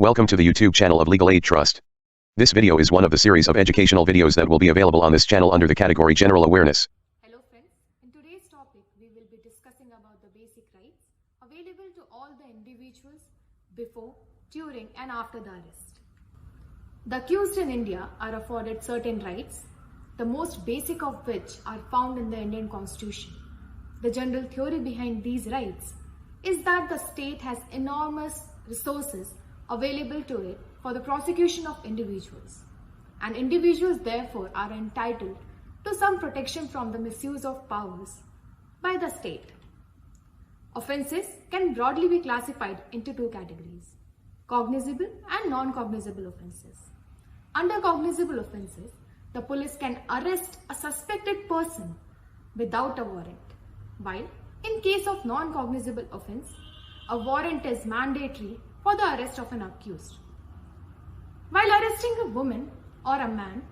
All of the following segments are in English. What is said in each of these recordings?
Welcome to the YouTube channel of Legal Aid Trust. This video is one of the series of educational videos that will be available on this channel under the category General Awareness. Hello friends, in today's topic we will be discussing about the basic rights available to all the individuals before, during and after the arrest. The accused in India are afforded certain rights, the most basic of which are found in the Indian Constitution. The general theory behind these rights is that the state has enormous resources available to it for the prosecution of individuals, and individuals therefore are entitled to some protection from the misuse of powers by the state. Offences can broadly be classified into two categories: cognizable and non-cognizable offences. Under cognizable offences, the police can arrest a suspected person without a warrant, while in case of non-cognizable offence, a warrant is mandatory for the arrest of an accused. While arresting a woman or a man,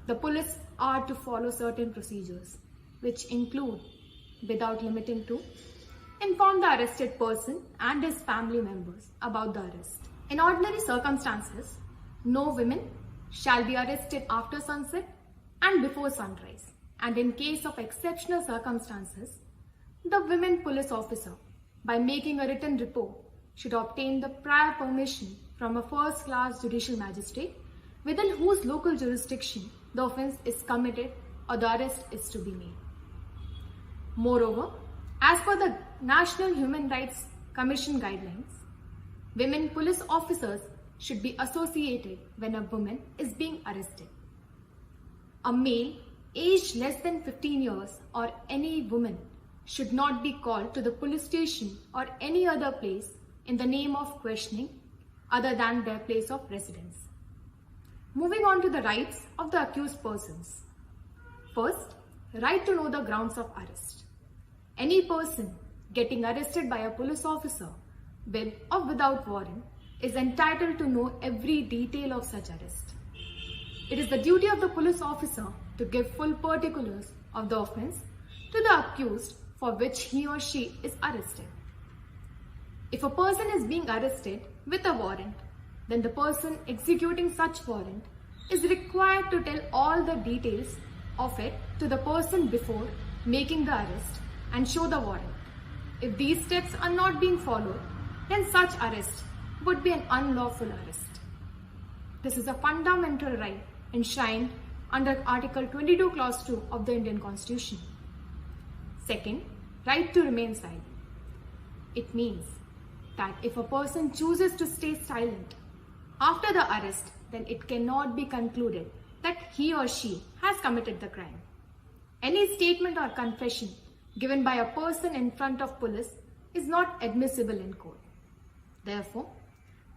the police are to follow certain procedures, which include, without limiting to, inform the arrested person and his family members about the arrest. In ordinary circumstances, no women shall be arrested after sunset and before sunrise, and in case of exceptional circumstances, the women police officer, by making a written report, should obtain the prior permission from a first-class judicial magistrate within whose local jurisdiction the offence is committed or the arrest is to be made. Moreover, as per the National Human Rights Commission guidelines, women police officers should be associated when a woman is being arrested. A male aged less than 15 years or any woman should not be called to the police station or any other place in the name of questioning other than their place of residence. Moving on to the rights of the accused persons. First, right to know the grounds of arrest. Any person getting arrested by a police officer with or without warrant is entitled to know every detail of such arrest. It is the duty of the police officer to give full particulars of the offence to the accused for which he or she is arrested. If a person is being arrested with a warrant, then the person executing such warrant is required to tell all the details of it to the person before making the arrest and show the warrant. If these steps are not being followed, then such arrest would be an unlawful arrest. This is a fundamental right enshrined under Article 22 Clause 2 of the Indian Constitution. Second, right to remain silent. It means that if a person chooses to stay silent after the arrest, then it cannot be concluded that he or she has committed the crime. Any statement or confession given by a person in front of police is not admissible in court. Therefore,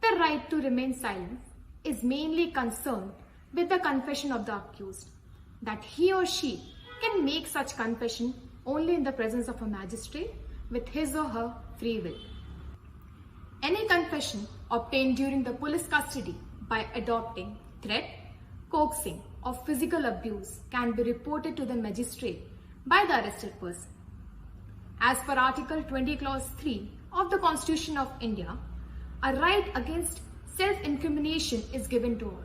the right to remain silent is mainly concerned with the confession of the accused, that he or she can make such confession only in the presence of a magistrate with his or her free will. Any confession obtained during the police custody by adopting threat, coaxing or physical abuse can be reported to the magistrate by the arrested person. As per Article 20 Clause 3 of the Constitution of India, a right against self-incrimination is given to all.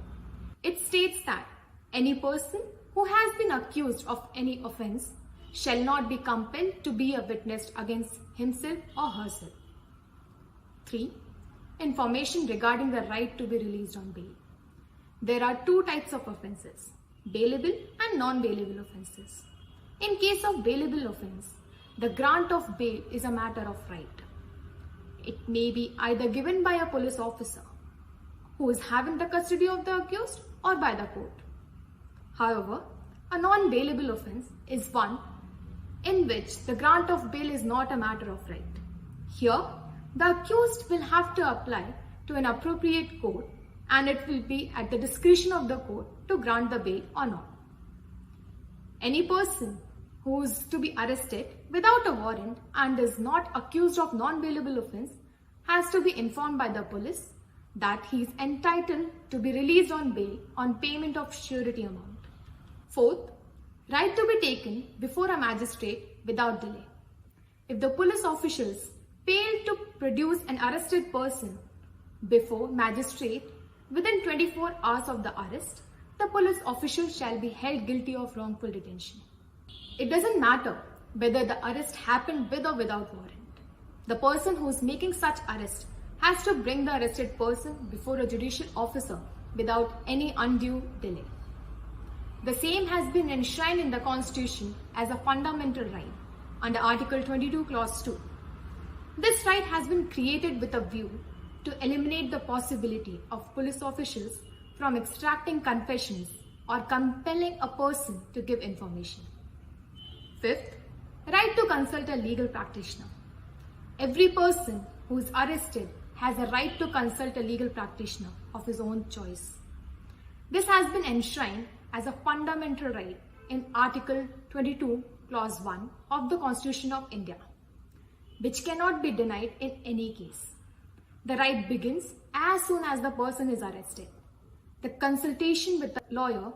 It states that any person who has been accused of any offence shall not be compelled to be a witness against himself or herself. 3. Information regarding the right to be released on bail. There are two types of offences: bailable and non-bailable offences. In case of bailable offence, the grant of bail is a matter of right. It may be either given by a police officer who is having the custody of the accused or by the court. However, a non-bailable offence is one in which the grant of bail is not a matter of right. Here, the accused will have to apply to an appropriate court, and it will be at the discretion of the court to grant the bail or not. Any person who is to be arrested without a warrant and is not accused of non-bailable offence has to be informed by the police that he is entitled to be released on bail on payment of surety amount. Fourth, right to be taken before a magistrate without delay. If the police officials fail to produce an arrested person before magistrate within 24 hours of the arrest, the police official shall be held guilty of wrongful detention. It doesn't matter whether the arrest happened with or without warrant. The person who is making such arrest has to bring the arrested person before a judicial officer without any undue delay. The same has been enshrined in the Constitution as a fundamental right under Article 22, Clause 2. This right has been created with a view to eliminate the possibility of police officials from extracting confessions or compelling a person to give information. Fifth, right to consult a legal practitioner. Every person who is arrested has a right to consult a legal practitioner of his own choice. This has been enshrined as a fundamental right in Article 22, Clause 1 of the Constitution of India, which cannot be denied in any case. The right begins as soon as the person is arrested. The consultation with the lawyer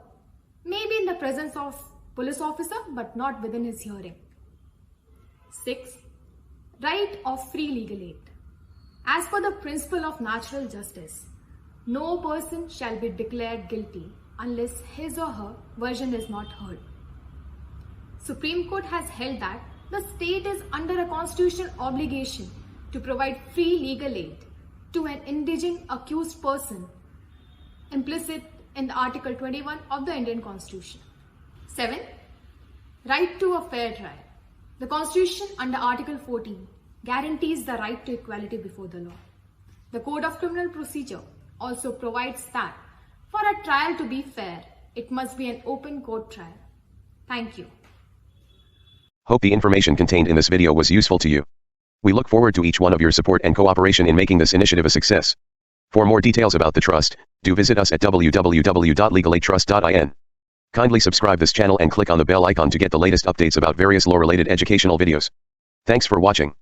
may be in the presence of police officer but not within his hearing. 6. Right of free legal aid. As per the principle of natural justice, no person shall be declared guilty unless his or her version is not heard. Supreme Court has held that the state is under a constitutional obligation to provide free legal aid to an indigent accused person implicit in the Article 21 of the Indian Constitution. 7. Right to a fair trial. The Constitution under Article 14 guarantees the right to equality before the law. The Code of Criminal Procedure also provides that for a trial to be fair, it must be an open court trial. Thank you. Hope the information contained in this video was useful to you. We look forward to each one of your support and cooperation in making this initiative a success. For more details about the trust, do visit us at www.legalaidtrust.in. Kindly subscribe this channel and click on the bell icon to get the latest updates about various law-related educational videos. Thanks for watching.